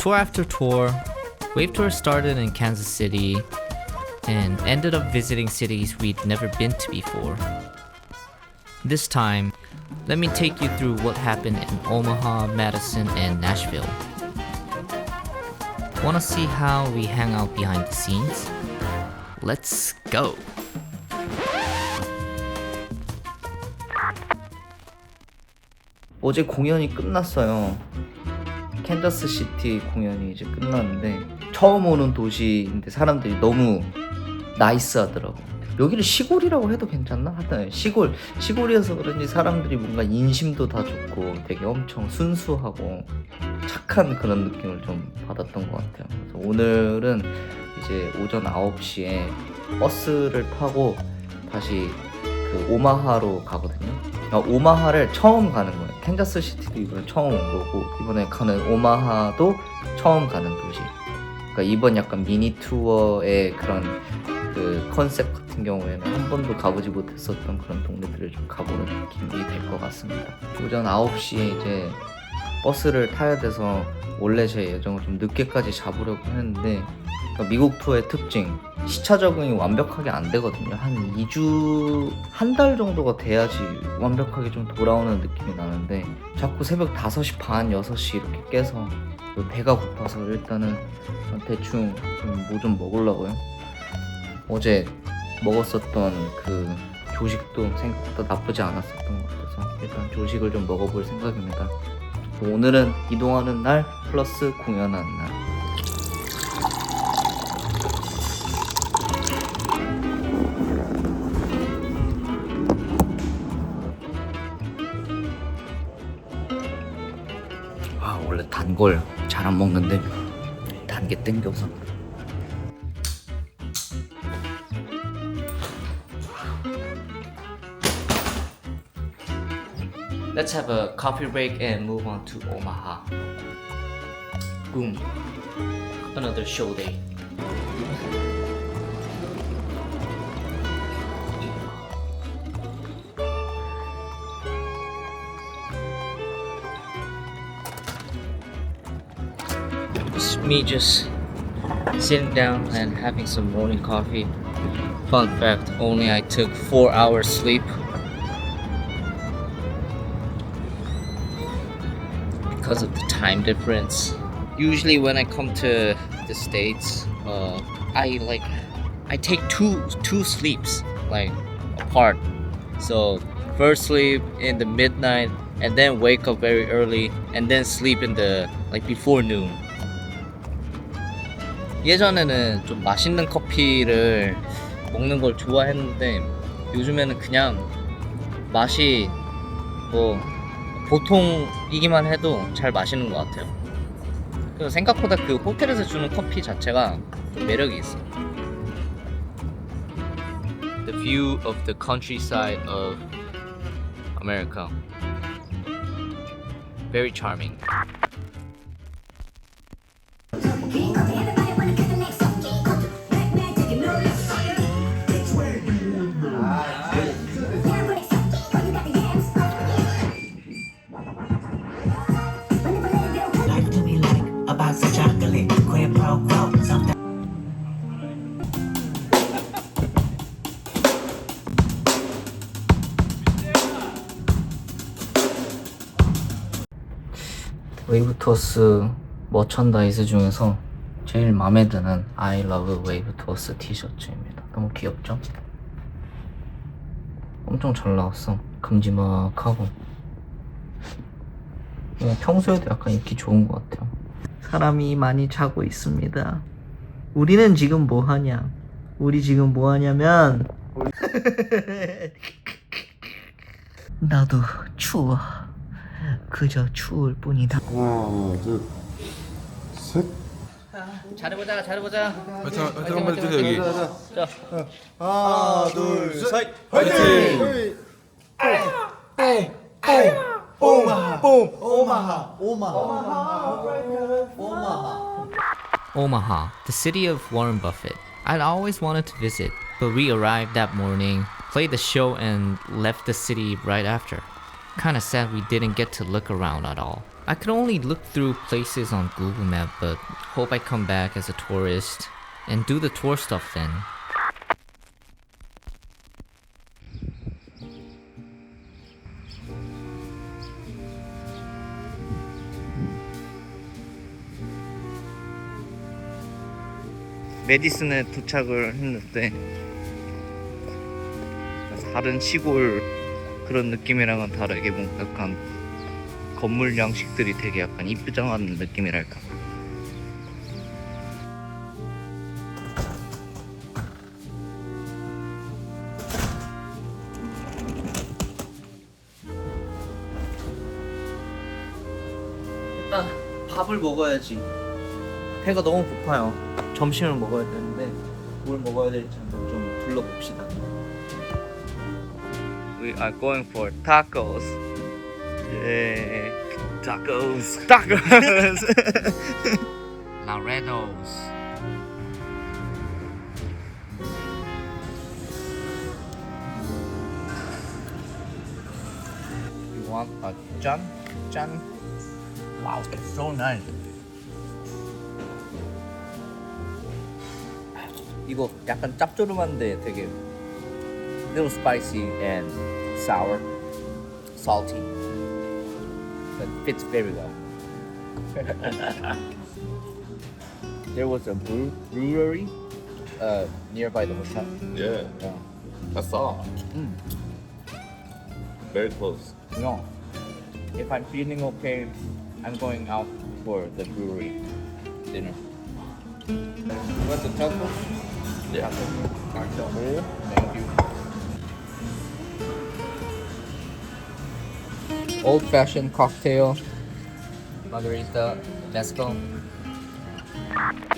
tour after tour. Wave tour started in Kansas City and ended up visiting cities we'd never been to before. This time, let me take you through what happened in Omaha, Madison, and Nashville. Wanna see how we hang out behind the scenes? Let's go! 어제 공연이 끝났어요. 캔자스 시티 공연이 이제 끝났는데 처음 오는 도시인데 사람들이 너무 나이스하더라고. 여기를 시골이라고 해도 괜찮나? 하여튼 시골이어서 그런지 사람들이 뭔가 인심도 다 좋고 되게 엄청 순수하고 착한 그런 느낌을 좀 받았던 것 같아요. 그래서 오늘은 이제 오전 9시에 버스를 타고 다시 그 오마하로 가거든요. 오마하를 처음 가는 거예요. 캔자스 시티도 이번에 처음 온 거고 이번에 가는 오마하도 처음 가는 도시. 그러니까 이번 약간 미니 투어의 그런 그 컨셉 같은 경우에는 한 번도 가보지 못했었던 그런 동네들을 좀 가보는 느낌이 될 것 같습니다. 오전 9시에 이제 버스를 타야 돼서 원래 제 예정을 좀 늦게까지 잡으려고 했는데 그러니까 미국 투어의 특징 시차 적응이 완벽하게 안 되거든요. 한 2주 한 달 정도가 돼야지 완벽하게 좀 돌아오는 느낌이 나는데 자꾸 새벽 5시 반 6시 이렇게 깨서 배가 고파서 일단은 대충 뭐 좀 먹으려고요. 어제 먹었었던 그 조식도 생각보다 나쁘지 않았었던 것 같아서 일단 조식을 좀 먹어볼 생각입니다. 오늘은 이동하는 날 플러스 공연하는 날. 아 원래 단 걸 잘 안 먹는데 단 게 땡겨서. Let's have a coffee break and move on to Omaha. Boom. Another show day. It's me just sitting down and having some morning coffee. Fun fact, only I took 4 hours sleep. Because of the time difference. Usually when I come to the States, I take two sleeps like apart. So first sleep in the midnight and then wake up very early and then sleep in the like before noon. 예전에는 좀 맛있는 커피를 먹는 걸 좋아했는데 요즘에는 그냥 맛이 뭐 보통이기만 해도 잘 마시는 것 같아요. 그래서 생각보다 그 호텔에서 주는 커피 자체가 좀 매력이 있어요. The view of the countryside of America. Very charming. 웨이브 투어스 머천다이즈 중에서 제일 마음에 드는 I love 웨이브 투어스 티셔츠입니다. 너무 귀엽죠? 엄청 잘 나왔어. 큼지막하고 평소에도 약간 입기 좋은 것 같아요. 사람이 많이 자고 있습니다. 우리는 지금 뭐 하냐? 우리 지금 뭐 하냐면 나도 추워. 그저 추울 뿐이다. 하나, 둘, 셋. 잘해보자, 잘해보자. 화이팅, 화이팅 한번 해주세요 여기. 자, 하나, 둘, 셋. 화이팅! 오마하, 오마하, 오마하. Omaha, the city of Warren Buffett. I'd always wanted to visit, but we arrived that morning, played the show, and left the city right after. Kinda sad we didn't get to look around at all. I could only look through places on Google Map, but hope I come back as a tourist and do the tour stuff then. 메디슨에 도착을 했는데 다른 시골 그런 느낌이랑은 다르게 뭔가 약간 건물 양식들이 되게 약간 이쁘장한 느낌이랄까. 일단 밥을 먹어야지. 배가 너무 고파요. 점심을 먹어야 되는데 뭘 먹어야 될지 한번 좀 둘러봅시다. We are going for tacos. Yeah, tacos. Tacos. Laredos. You want a 짠? 짠? Wow, it's so nice. 이거 약간 짭조름한데 되게 little spicy and sour, salty, but fits very well. There was a brewery nearby the hotel. Yeah, I saw. Very close. No, if I'm feeling okay, I'm going out for the brewery dinner. You want the taco? Yeah. Thank you. Old-fashioned cocktail, Margarita, mezcal.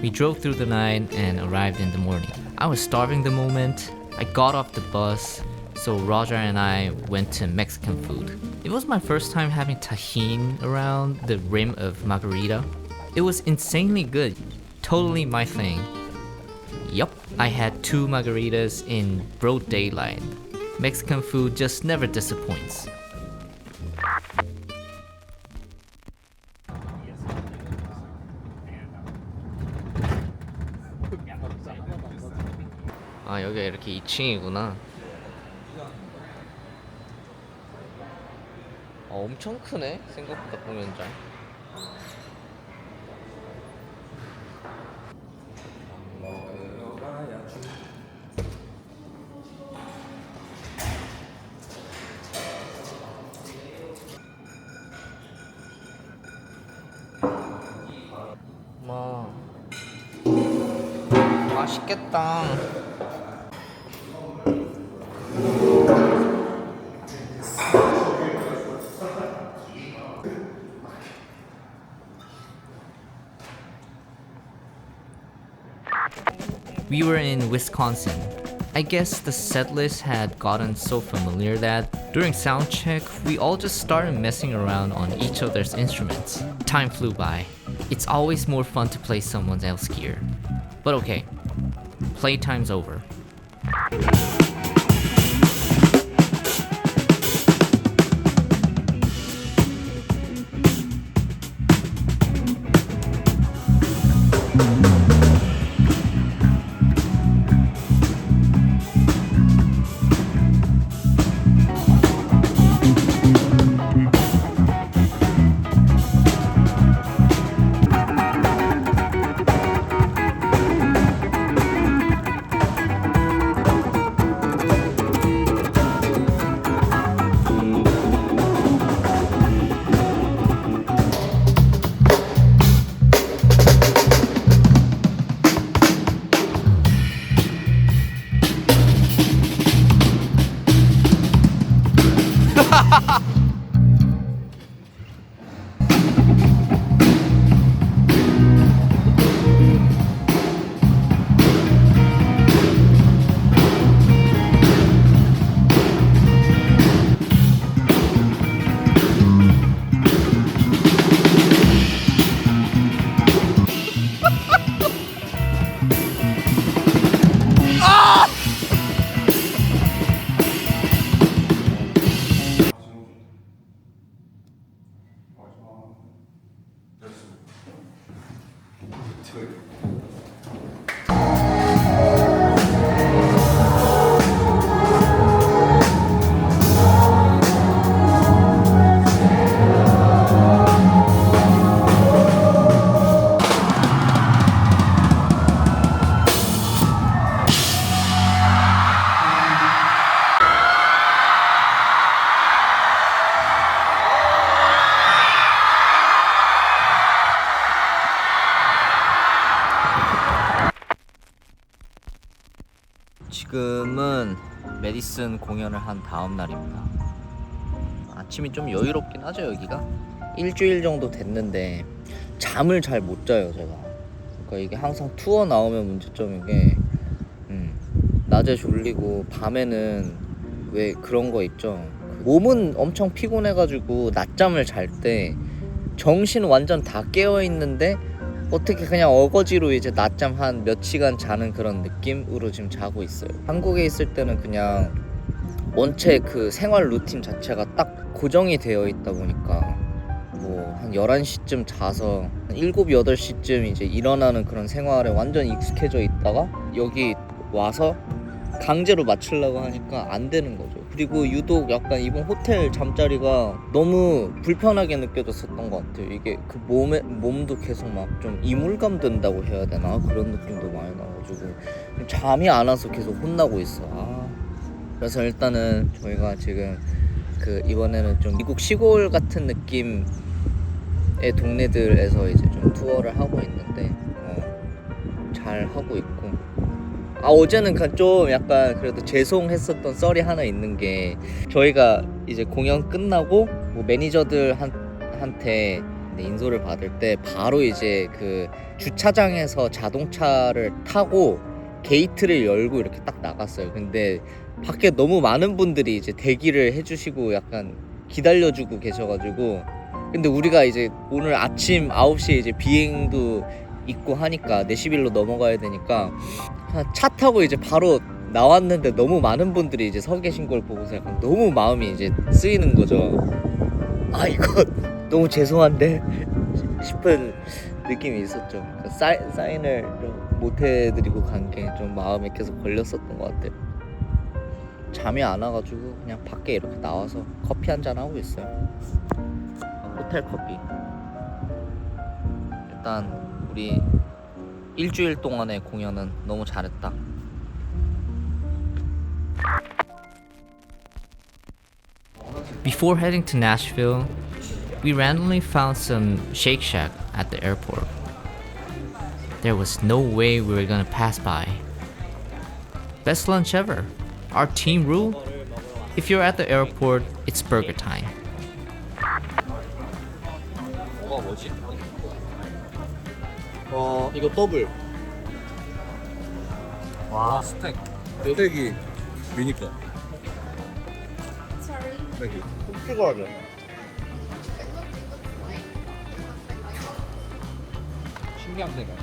We drove through the night and arrived in the morning. I was starving the moment I got off the bus, so Roger and I went to Mexican food. It was my first time having Tajín around the rim of Margarita. It was insanely good, totally my thing. Yup, I had 2 margaritas in broad daylight. Mexican food just never disappoints. 아, 여기가 이렇게 2층이구나. 엄청 크네, 생각보다 공연장. 와, 맛있겠다. We were in Wisconsin. I guess the set list had gotten so familiar that during sound check, we all just started messing around on each other's instruments. Time flew by. It's always more fun to play someone else's gear. But okay, playtime's over. 지금은 메디슨 공연을 한 다음 날입니다. 아침이 좀 여유롭긴 하죠. 여기가 일주일 정도 됐는데 잠을 잘 못 자요 제가. 그러니까 이게 항상 투어 나오면 문제점인 게 낮에 졸리고 밤에는 왜 그런 거 있죠. 몸은 엄청 피곤해가지고 낮잠을 잘 때 정신 완전 다 깨어있는데 어떻게 그냥 어거지로 이제 낮잠 한 몇 시간 자는 그런 느낌으로 지금 자고 있어요. 한국에 있을 때는 그냥 원체 그 생활 루틴 자체가 딱 고정이 되어 있다 보니까 뭐 한 11시쯤 자서 한 7, 8시쯤 이제 일어나는 그런 생활에 완전 익숙해져 있다가 여기 와서 강제로 맞추려고 하니까 안 되는 거죠. 그리고 유독 약간 이번 호텔 잠자리가 너무 불편하게 느껴졌었던 것 같아요. 이게 그 몸도 계속 막 좀 이물감 든다고 해야 되나 그런 느낌도 많이 나가지고 잠이 안 와서 계속 혼나고 있어. 그래서 일단은 저희가 지금 그 이번에는 좀 미국 시골 같은 느낌의 동네들에서 이제 좀 투어를 하고 있는데 잘 하고 있고. 어제는 좀 약간 그래도 죄송했었던 썰이 하나 있는 게 저희가 이제 공연 끝나고 뭐 매니저들한테 인솔을 받을 때 바로 이제 그 주차장에서 자동차를 타고 게이트를 열고 이렇게 딱 나갔어요. 근데 밖에 너무 많은 분들이 이제 대기를 해주시고 약간 기다려주고 계셔가지고 근데 우리가 이제 오늘 아침 9시에 이제 비행도 있고 하니까 내시빌로 넘어가야 되니까 차 타고 이제 바로 나왔는데 너무 많은 분들이 이제 서 계신 걸 보고서 약간 너무 마음이 이제 쓰이는 거죠. 이거 너무 죄송한데 싶은 느낌이 있었죠. 사인을 좀 못 해드리고 간 게 좀 마음에 계속 걸렸었던 것 같아요. 잠이 안 와가지고 그냥 밖에 이렇게 나와서 커피 한잔 하고 있어요. 호텔 커피. 일단 우리 일주일 동안의 공연은 너무 잘했다. Before heading to Nashville, we randomly found some Shake Shack at the airport. There was no way we were gonna pass by. Best lunch ever. Our team rule: if you're at the airport, it's burger time. 뭐가 뭐지? 이거 더블. 와 스테이크. 스테이크 미니 거. 스테이크. 추가하자. 신기한 데가.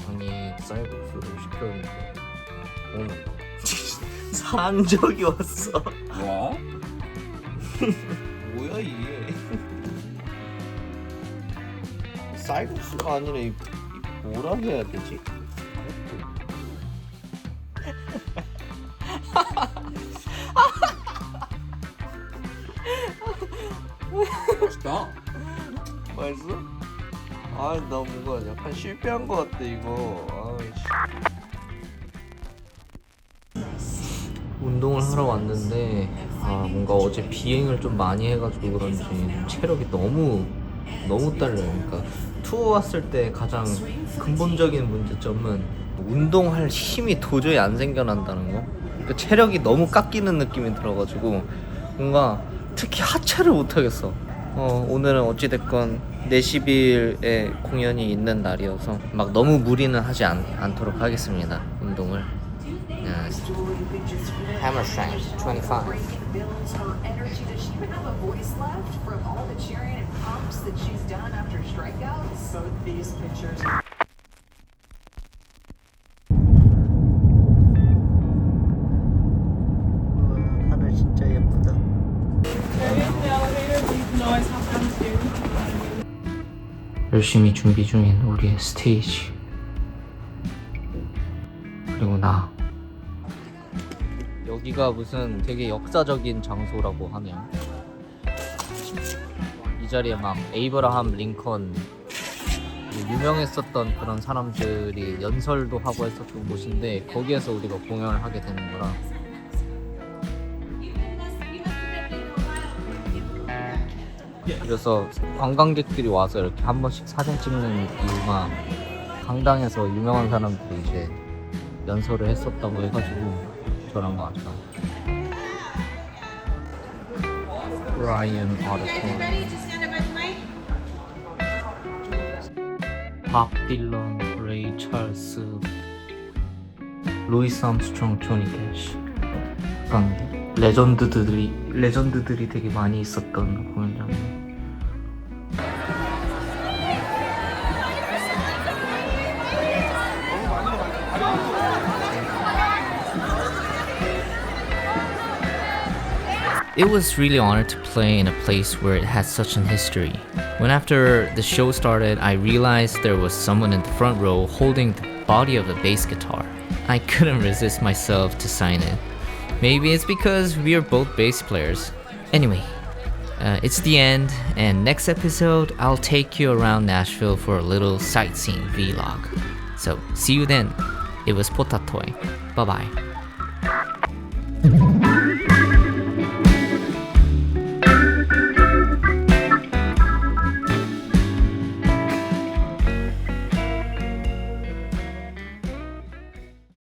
형이 쌀국수를 시켰는데 산 적이 왔어. 뭐야? 뭐야 이게? 쌀국수가 아니라 이 뭐라 해야 되지? 맛있다. 맛있어? 나 뭔가 약간 실패한 것 같아 이거. 운동을 하러 왔는데 뭔가 어제 비행을 좀 많이 해가지고 그런지 체력이 너무 딸려요. 그러니까 투어 왔을 때 가장 근본적인 문제점은 운동할 힘이 도저히 안 생겨난다는 거. 그러니까 체력이 너무 깎이는 느낌이 들어가지고 뭔가 특히 하체를 못하겠어. 오늘은 어찌됐건 내시빌에 공연이 있는 날이어서 막 너무 무리는 하지 않도록 하겠습니다. 운동을. Hammer strength 25. Builds her energy. Does she even have a voice left from all the cheering and pumps that she's done after strikeouts? Both these pitchers. 하늘 진짜 예쁘다. 열심히 준비 중인 우리의 스테이지. 그리고 나. 여기가 무슨 되게 역사적인 장소라고 하네요. 이 자리에 막 에이브라함 링컨 유명했었던 그런 사람들이 연설도 하고 했었던 곳인데 거기에서 우리가 공연을 하게 되는 거라. 그래서 관광객들이 와서 이렇게 한 번씩 사진 찍는 이유가 강당에서 유명한 사람들이 이제 연설을 했었다고 해가지고 저런 거 같다. 라이언 아르톤, 밥 딜런, 레이 찰스, 루이스 암스트롱, 조니 캐시. 약간 레전드들이 되게 많이 있었던 공연장. It was really honored to play in a place where it had such an history. When after the show started, I realized there was someone in the front row holding the body of a bass guitar. I couldn't resist myself to sign it. Maybe it's because we are both bass players. Anyway, it's the end, and next episode I'll take you around Nashville for a little sightseeing vlog. So see you then. It was Potatoi. Bye bye.